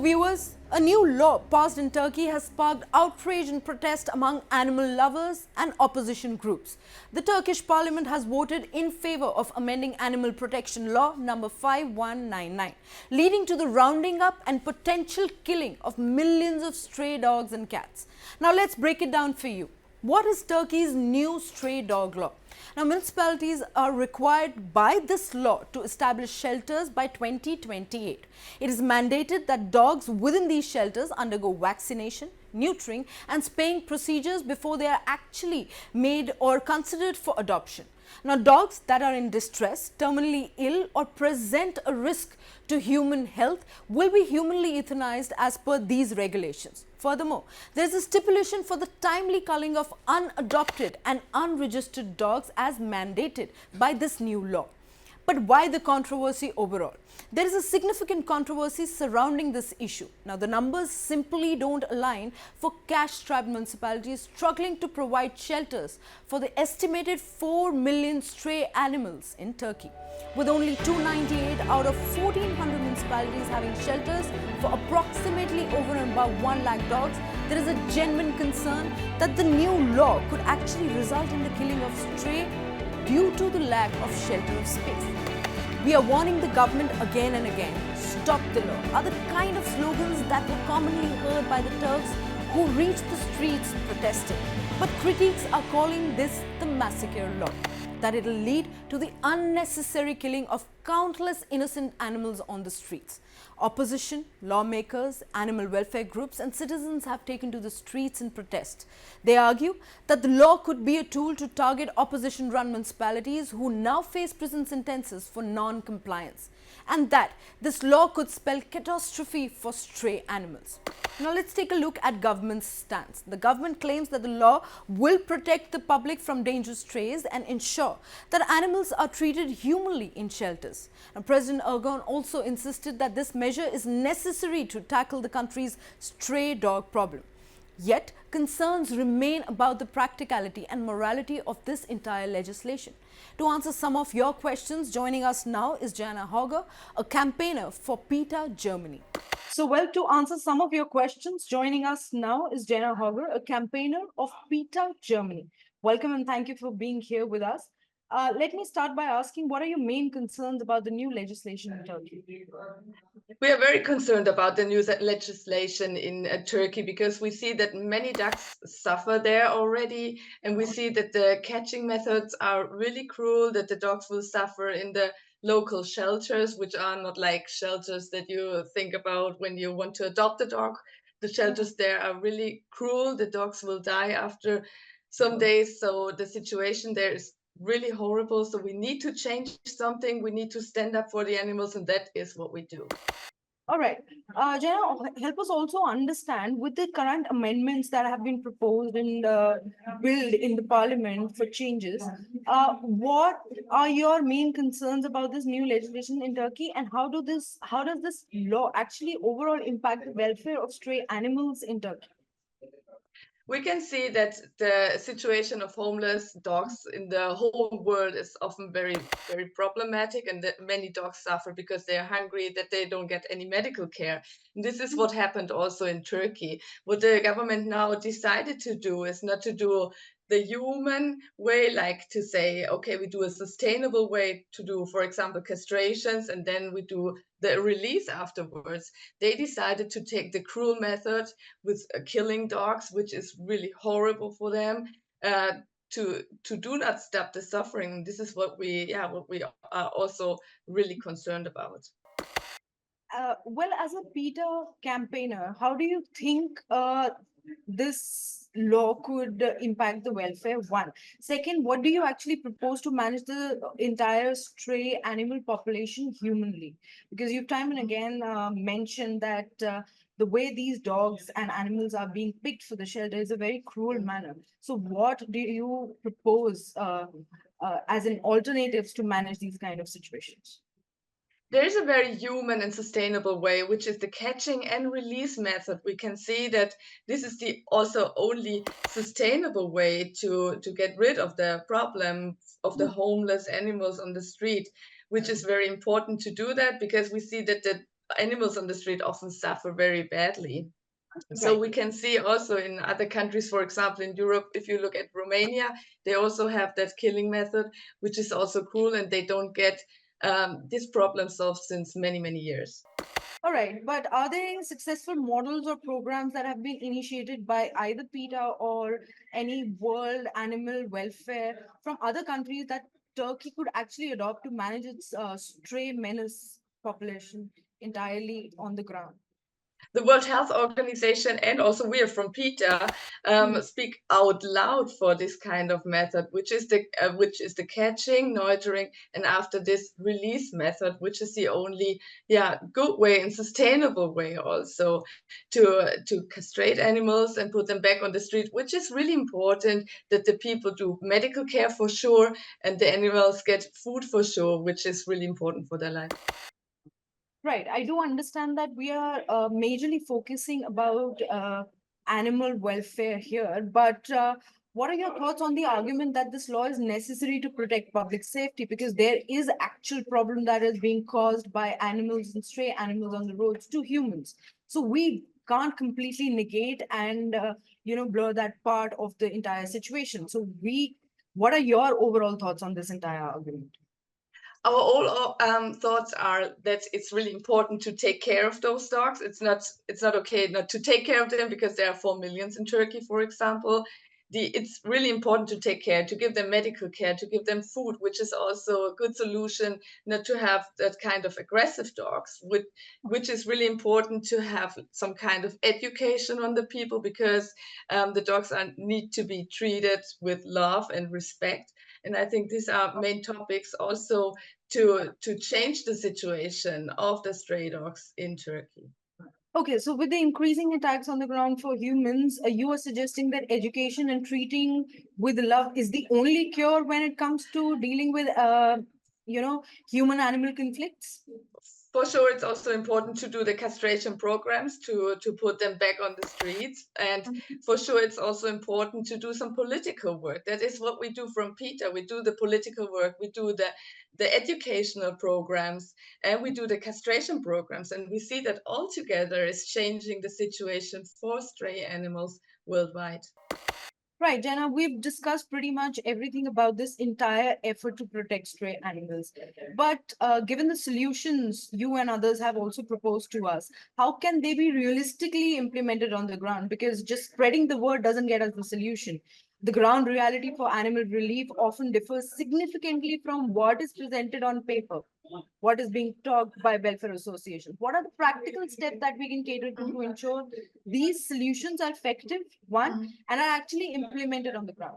viewers, a new law passed in Turkey has sparked outrage and protest among animal lovers and opposition groups. The Turkish parliament has voted in favor of amending Animal Protection Law number 5199, leading to the rounding up and potential killing of millions of stray dogs and cats. Now let's break it down for you. What is Turkey's new stray dog law? Now, municipalities are required by this law to establish shelters by 2028. It is mandated that dogs within these shelters undergo vaccination, neutering and spaying procedures before they are actually made or considered for adoption. Now, dogs that are in distress, terminally ill or present a risk to human health will be humanly euthanized as per these regulations. Furthermore, there is a stipulation for the timely culling of unadopted and unregistered dogs as mandated by this new law. But why the controversy overall? There is a significant controversy surrounding this issue. Now, the numbers simply don't align for cash-strapped municipalities struggling to provide shelters for the estimated 4 million stray animals in Turkey. With only 298 out of 1,400 municipalities having shelters for approximately over and above 1 lakh dogs, there is a genuine concern that the new law could actually result in the killing of stray due to the lack of shelter space. We are warning the government again and again, stop the law, are the kind of slogans that were commonly heard by the Turks who reached the streets protesting. But critics are calling this the massacre law, that it will lead to the unnecessary killing of countless innocent animals on the streets. Opposition, lawmakers, animal welfare groups and citizens have taken to the streets in protest. They argue that the law could be a tool to target opposition-run municipalities who now face prison sentences for non-compliance, and that this law could spell catastrophe for stray animals. Now let's take a look at government's stance. The government claims that the law will protect the public from dangerous strays and ensure that animals are treated humanly in shelters. Now, President Erdogan also insisted that this measure is necessary to tackle the country's stray dog problem. Yet, concerns remain about the practicality and morality of this entire legislation. To answer some of your questions, joining us now is Jana Hoger, a campaigner for PETA Germany. So, well, to answer some of your questions, joining us now is Jana Hoger, a campaigner of PETA Germany. Welcome and thank you for being here with us. Let me start by asking, what are your main concerns about the new legislation in Turkey? We are very concerned about the new legislation in Turkey because we see that many ducks suffer there already, and we see that the catching methods are really cruel, that the dogs will suffer in the local shelters, which are not like shelters that you think about when you want to adopt a dog. The shelters there are really cruel. The dogs will die after some days, so the situation there is really horrible. So we need to change something. We need to stand up for the animals, and that is what we do. All right. Jana, help us also understand with the current amendments that have been proposed and billed in the parliament for changes, what are your main concerns about this new legislation in Turkey, and how does this law actually overall impact the welfare of stray animals in Turkey? We can see that the situation of homeless dogs in the whole world is often very, very problematic, and that many dogs suffer because they are hungry, that they don't get any medical care. And this is what happened also in Turkey. What the government now decided to do is not to do the human way, like to say, okay, we do a sustainable way to do, for example, castrations, and then we do the release afterwards. They decided to take the cruel method with killing dogs, which is really horrible for them, to do not stop the suffering. This is what we are also really concerned about. Well, as a PETA campaigner, how do you think this law could impact the welfare? One. Second, what do you actually propose to manage the entire stray animal population humanly? Because you've time and again mentioned that the way these dogs and animals are being picked for the shelter is a very cruel manner. So what do you propose as an alternatives to manage these kind of situations? There is a very human and sustainable way, which is the catching and release method. We can see that this is the also only sustainable way to get rid of the problem of the homeless animals on the street, which is very important to do that because we see that the animals on the street often suffer very badly. So Right. we can see also in other countries, for example, in Europe, if you look at Romania, they also have that killing method, which is also cruel, and they don't get this problem solved since many, many years. All right, but are there any successful models or programs that have been initiated by either PETA or any World Animal Welfare from other countries that Turkey could actually adopt to manage its stray menace population entirely on the ground? The World Health Organization and also we are from PETA Hmm. speak out loud for this kind of method, which is the catching, neutering, and after this release method, which is the only good way and sustainable way also to castrate animals and put them back on the street, which is really important that the people do medical care for sure and the animals get food for sure, which is really important for their life. Right. I do understand that we are majorly focusing about animal welfare here, but what are your thoughts on the argument that this law is necessary to protect public safety? Because there is actual problem that is being caused by animals and stray animals on the roads to humans. So we can't completely negate and blur that part of the entire situation. So what are your overall thoughts on this entire argument? Our all thoughts are that it's really important to take care of those dogs. It's not okay not to take care of them because there are 4 million in Turkey, for example. It's really important to take care, to give them medical care, to give them food, which is also a good solution. Not to have that kind of aggressive dogs, which is really important to have some kind of education on the people because the dogs need to be treated with love and respect. And I think these are main topics also to change the situation of the stray dogs in Turkey. Okay, so with the increasing attacks on the ground for humans, you are suggesting that education and treating with love is the only cure when it comes to dealing with, human animal conflicts? For sure, it's also important to do the castration programs to put them back on the streets. And for sure, it's also important to do some political work. That is what we do from PETA. We do the political work, we do the educational programs, and we do the castration programs. And we see that all together is changing the situation for stray animals worldwide. Right, Jana, we've discussed pretty much everything about this entire effort to protect stray animals. But given the solutions you and others have also proposed to us, how can they be realistically implemented on the ground? Because just spreading the word doesn't get us the solution. The ground reality for animal relief often differs significantly from what is presented on paper, what is being talked by welfare associations. What are the practical steps that we can cater to ensure these solutions are effective, one, and are actually implemented on the ground?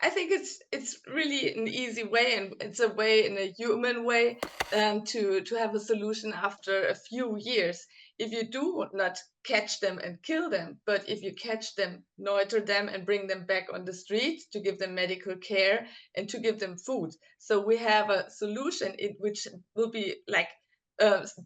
I think it's really an easy way, and it's a way in a human way to have a solution after a few years. If you do not catch them and kill them, but if you catch them, neuter them, and bring them back on the street to give them medical care and to give them food, so we have a solution which will be like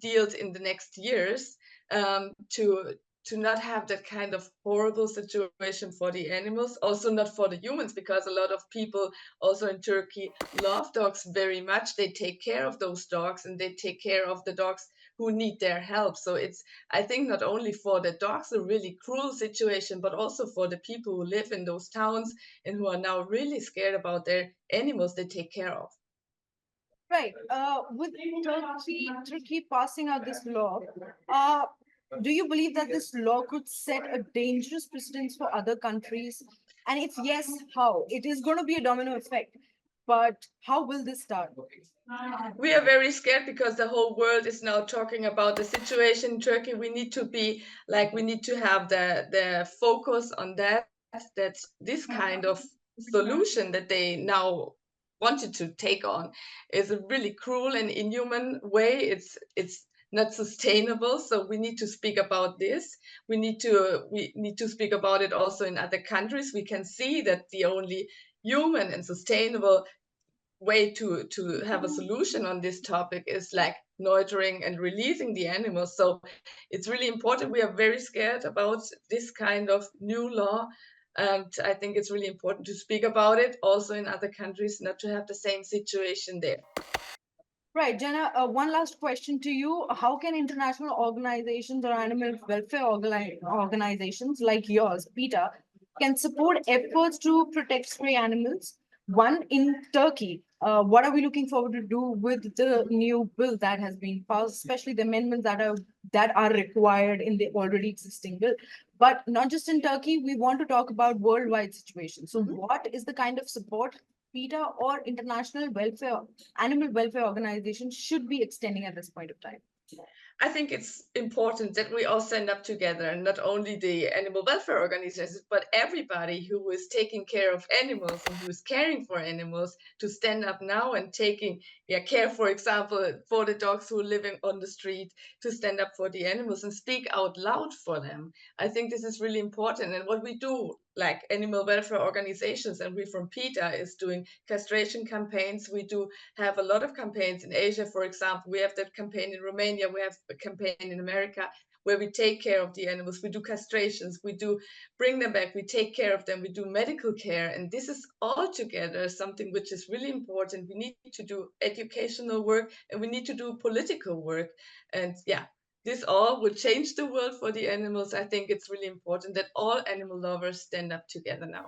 dealt in the next years to not have that kind of horrible situation for the animals, also not for the humans, because a lot of people also in Turkey love dogs very much. They take care of those dogs and they take care of the dogs who need their help. So it's, I think, not only for the dogs a really cruel situation, but also for the people who live in those towns and who are now really scared about their animals they take care of. Right. With Turkey passing out this law, uh, do you believe that this law could set a dangerous precedence for other countries? And if yes, how? It is going to be a domino effect, but how will this start? We are very scared because the whole world is now talking about the situation in Turkey. We need to be like, we need to have the focus on that this kind of solution that they now wanted to take on is a really cruel and inhuman way. It's not sustainable. So we need to speak about this. We need to speak about it also in other countries. We can see that the only human and sustainable way to have a solution on this topic is like neutering and releasing the animals. So it's really important. We are very scared about this kind of new law, and I think it's really important to speak about it also in other countries, not to have the same situation there. Right, Jana, one last question to you. How can international organizations or animal welfare organizations like yours, PETA, can support efforts to protect stray animals? One, in Turkey, what are we looking forward to do with the new bill that has been passed, especially the amendments that are required in the already existing bill? But not just in Turkey, we want to talk about worldwide situations. So, Mhm. what is the kind of support PETA or international welfare animal welfare organizations should be extending at this point of time? I think it's important that we all stand up together, and not only the animal welfare organizations, but everybody who is taking care of animals and who is caring for animals to stand up now and taking care, for example, for the dogs who are living on the street, to stand up for the animals and speak out loud for them. I think this is really important. And what we do, like animal welfare organizations, and we from PETA is doing castration campaigns. We do have a lot of campaigns in Asia, for example. We have that campaign in Romania, we have a campaign in America where we take care of the animals. We do castrations, we do bring them back, we take care of them, we do medical care. And this is all together something which is really important. We need to do educational work and we need to do political work. And this all will change the world for the animals. I think it's really important that all animal lovers stand up together now.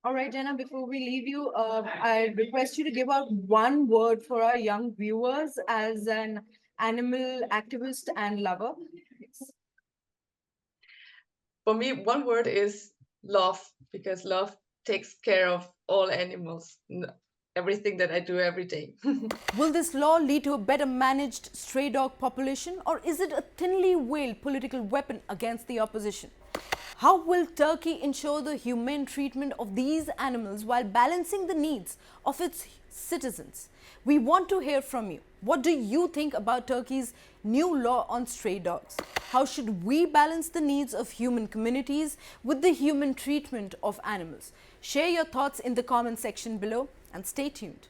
All right, Jenna, before we leave you, I request you to give out one word for our young viewers as an animal activist and lover. For me, one word is love, because love takes care of all animals, everything that I do every day. Will this law lead to a better managed stray dog population, or is it a thinly veiled political weapon against the opposition? How will Turkey ensure the humane treatment of these animals while balancing the needs of its citizens? We want to hear from you. What do you think about Turkey's new law on stray dogs? How should we balance the needs of human communities with the human treatment of animals? Share your thoughts in the comment section below and stay tuned.